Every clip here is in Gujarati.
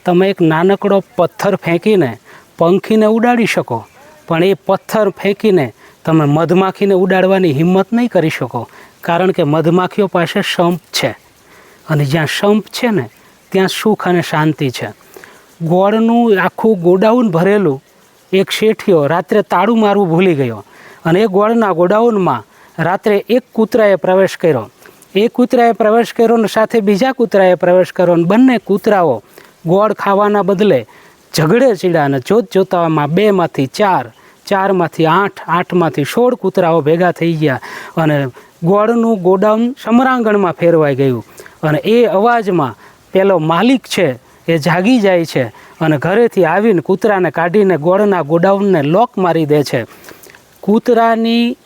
તમે એક નાનકડો પથ્થર ફેંકીને પંખીને ઉડાડી શકો, પણ એ પથ્થર ફેંકીને તમે મધમાખીને ઉડાડવાની હિંમત નહીં કરી શકો, કારણ કે મધમાખીઓ પાસે સંપ છે, અને જ્યાં સંપ છે ને ત્યાં સુખ અને શાંતિ છે. ગોળનું આખું ગોડાઉન ભરેલું એક શેઠિયો રાત્રે તાળું મારવું ભૂલી ગયો, અને એ ગોળના ગોડાઉનમાં રાત્રે એક કૂતરાએ પ્રવેશ કર્યો. એ કૂતરાએ પ્રવેશ કર્યો ને સાથે બીજા કૂતરાએ પ્રવેશ કર્યો, અને બંને કૂતરાઓ ગોળ ખાવાના બદલે ઝઘડે ચીડા, અને જોતામાં 2માંથી 4, 4માંથી 8, 8માંથી 16 કૂતરાઓ ભેગા થઈ ગયા, અને ગોળનું ગોડાઉન સમરાંગણમાં ફેરવાઈ ગયું. અને એ અવાજમાં પેલો માલિક છે એ જાગી જાય છે, અને ઘરેથી આવીને કૂતરાને કાઢીને ગોળના ગોડાઉનને લોક મારી દે છે. કૂતરાની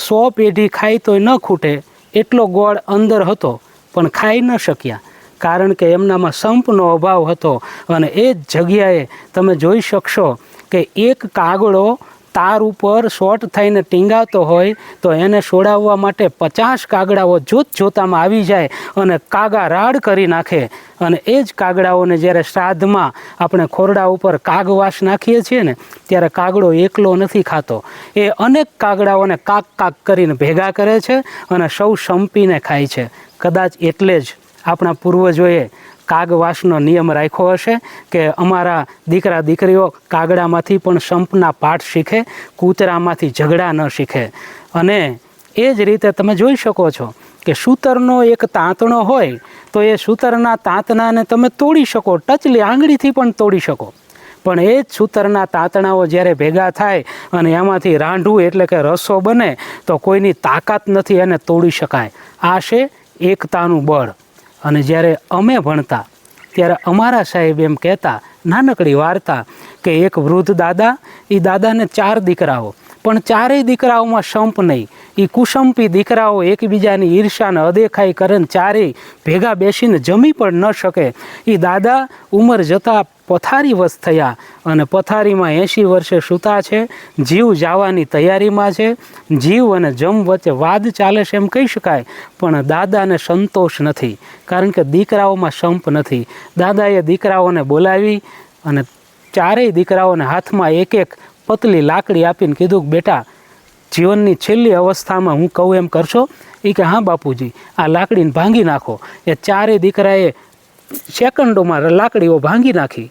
100 પેઢી ખાય તોય ન ખૂટે એટલો ગોળ અંદર હતો, પણ ખાઈ ન શક્યા, કારણ કે એમનામાં સંપનો અભાવ હતો. અને એ જ જગ્યાએ તમે જોઈ શકશો કે એક કાગડો તાર ઉપર શોર્ટ થઈને ટીંગાતો હોય તો એને છોડાવવા માટે 50 કાગડાઓ જોતામાં આવી જાય અને કાગા રાડ કરી નાખે. અને એ જ કાગડાઓને જ્યારે શ્રાદ્ધમાં આપણે ખોરડા ઉપર કાગવાસ નાખીએ છીએ ને, ત્યારે કાગડો એકલો નથી ખાતો, એ અનેક કાગડાઓને કાક કાક કરીને ભેગા કરે છે અને સૌ સંપીને ખાય છે. કદાચ એટલે જ આપણા પૂર્વજોએ કાગવાસનો નિયમ રાખ્યો હશે કે અમારા દીકરા દીકરીઓ કાગડામાંથી પણ સંપના પાઠ શીખે, કૂતરામાંથી ઝઘડા ન શીખે. અને એ જ રીતે તમે જોઈ શકો છો કે સૂતરનો એક તાંતણો હોય તો એ સૂતરના તાંતણાને તમે તોડી શકો, ટચલી આંગળીથી પણ તોડી શકો. પણ એ જ સૂતરના તાંતણાઓ જ્યારે ભેગા થાય અને એમાંથી રાંઢું એટલે કે રસો બને તો કોઈની તાકાત નથી એને તોડી શકાય. આ છે એકતાનું બળ. અને જ્યારે અમે ભણતા ત્યારે અમારા સાહેબ એમ કહેતા, નાનકડી વાર્તા, કે એક વૃદ્ધ દાદા, એ દાદાને 4 દીકરાઓ, પણ 4 દીકરાઓમાં સંપ નહીં. એ કુસંપી દીકરાઓ એકબીજાની ઈર્ષાને અદેખાઈ કરે, 4 ભેગા બેસીને જમી પણ ન શકે. એ દાદા ઉંમર જતાં પથારીવશ થયા, અને પથારીમાં 80 વર્ષે સૂતા છે, જીવ જવાની તૈયારીમાં છે. જીવ અને જમ વચ્ચે વાદ ચાલે છે એમ કહી શકાય, પણ દાદાને સંતોષ નથી, કારણ કે દીકરાઓમાં સંપ નથી. દાદાએ દીકરાઓને બોલાવી અને 4 દીકરાઓને હાથમાં એક એક પતલી લાકડી આપીને કીધું કે બેટા, જીવનની છેલ્લી અવસ્થામાં હું કહું એમ કરશો? એ કે હા બાપુજી, આ લાકડીને ભાંગી નાખો. એ 4 દીકરાએ સેકન્ડોમાં લાકડીઓ ભાંગી નાખી.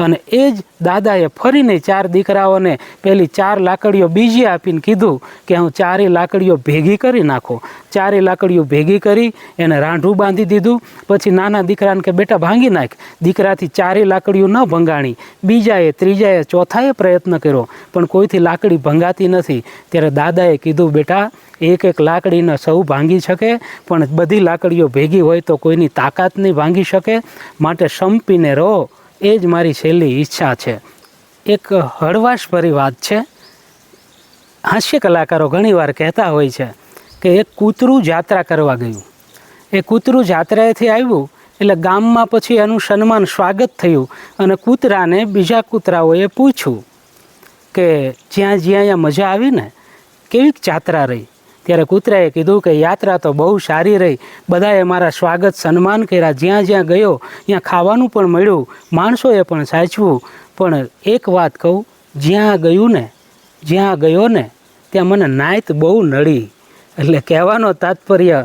અને એ જ દાદાએ ફરીને 4 દીકરાઓને પેલી 4 લાકડીઓ બીજી આપીને કીધું કે હું 4 લાકડીઓ ભેગી કરી નાખો. 4 લાકડીઓ ભેગી કરી એને રાંઢું બાંધી દીધું. પછી નાના દીકરાને કે બેટા ભાંગી નાખ. દીકરાથી 4 લાકડીઓ ન ભંગાણી. બીજાએ, ત્રીજાએ, ચોથાએ પ્રયત્ન કર્યો, પણ કોઈથી લાકડી ભંગાતી નથી. ત્યારે દાદાએ કીધું બેટા, એક એક લાકડીને સૌ ભાંગી શકે, પણ બધી લાકડીઓ ભેગી હોય તો કોઈની તાકાત નહીં ભાંગી શકે, માટે સંપીને રહો, એ જ મારી છેલ્લી ઈચ્છા છે. એક હળવાશભરી વાત છે. હાસ્ય કલાકારો ઘણીવાર કહેતા હોય છે કે એક કૂતરું જાત્રા કરવા ગયું. એ કૂતરું જાત્રાએથી આવ્યું એટલે ગામમાં પછી એનું સન્માન સ્વાગત થયું, અને કૂતરાને બીજા કૂતરાઓએ પૂછ્યું કે જ્યાં અહીંયા મજા આવી ને, કેવીક જાત્રા રહી? ત્યારે કૂતરાએ કીધું કે યાત્રા તો બહુ સારી રહી, બધાએ મારા સ્વાગત સન્માન કર્યા, જ્યાં જ્યાં ગયો ત્યાં ખાવાનું પણ મળ્યું, માણસોએ પણ સાચવું, પણ એક વાત કહું, જ્યાં ગયો ને ત્યાં મને નાયત બહુ નડી. એટલે કહેવાનો તાત્પર્ય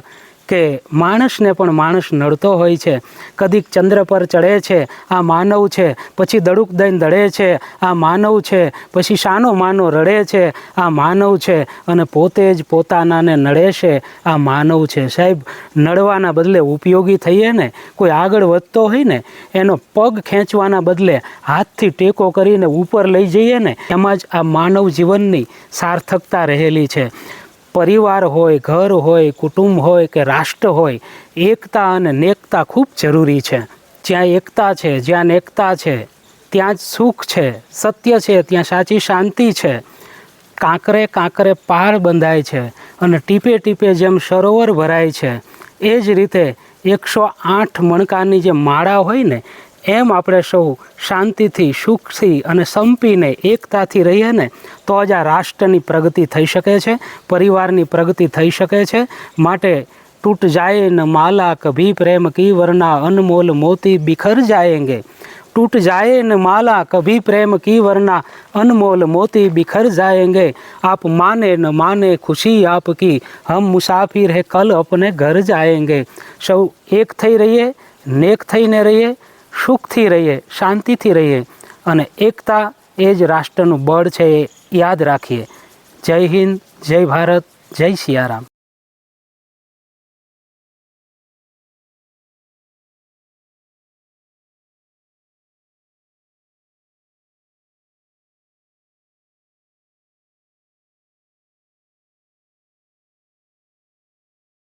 કે માણસને પણ માણસ નડતો હોય છે. કદીક ચંદ્ર પર ચડે છે, આ માનવ છે, પછી દડુક દઈને દડે છે, આ માનવ છે, પછી શાનો માનો રડે છે, આ માનવ છે, અને પોતે જ પોતાનાને નડે છે, આ માનવ છે. સાહેબ, નડવાના બદલે ઉપયોગી થઈએ ને, કોઈ આગળ વધતો હોય ને એનો પગ ખેંચવાના બદલે હાથથી ટેકો કરીને ઉપર લઈ જઈએ ને, એમાં જ આ માનવ જીવનની સાર્થકતા રહેલી છે. પરિવાર હોય, ઘર હોય, કુટુંબ હોય કે રાષ્ટ્ર હોય, એકતા અને નેકતા ખૂબ જરૂરી છે. જ્યાં એકતા છે, જ્યાં નેકતા છે, ત્યાં જ સુખ છે, સત્ય છે, ત્યાં સાચી શાંતિ છે. કાંકરે કાંકરે પાર બંધાય છે, અને ટીપે ટીપે જેમ સરોવર ભરાય છે, એ જ રીતે 108 મણકાની જે માળા હોય ને, એમ આપણે સૌ શાંતિથી, સુખથી અને સંપીને એકતાથી રહીએ ને, તો જ આ રાષ્ટ્રની પ્રગતિ થઈ શકે છે, પરિવારની પ્રગતિ થઈ શકે છે. માટે તૂટ જાય ન માલા કભી પ્રેમ કી વરના અનમોલ મોતી બિખર જાયેંગે, टूट जाए न माला कभी प्रेम की वरना अनमोल मोती बिखर जाएंगे। आप माने न माने खुशी आपकी हम मुसाफिर है कल अपने घर जाएंगे। सौ एक थई रहीए, नेक थईने रहीए, सुखथी रहीए, शांतिथी रहीए અને એકતા એ જ રાષ્ટ્રનું બળ છે, એ યાદ રાખીએ। જય હિન્દ, જય ભારત, જય સિયારામ।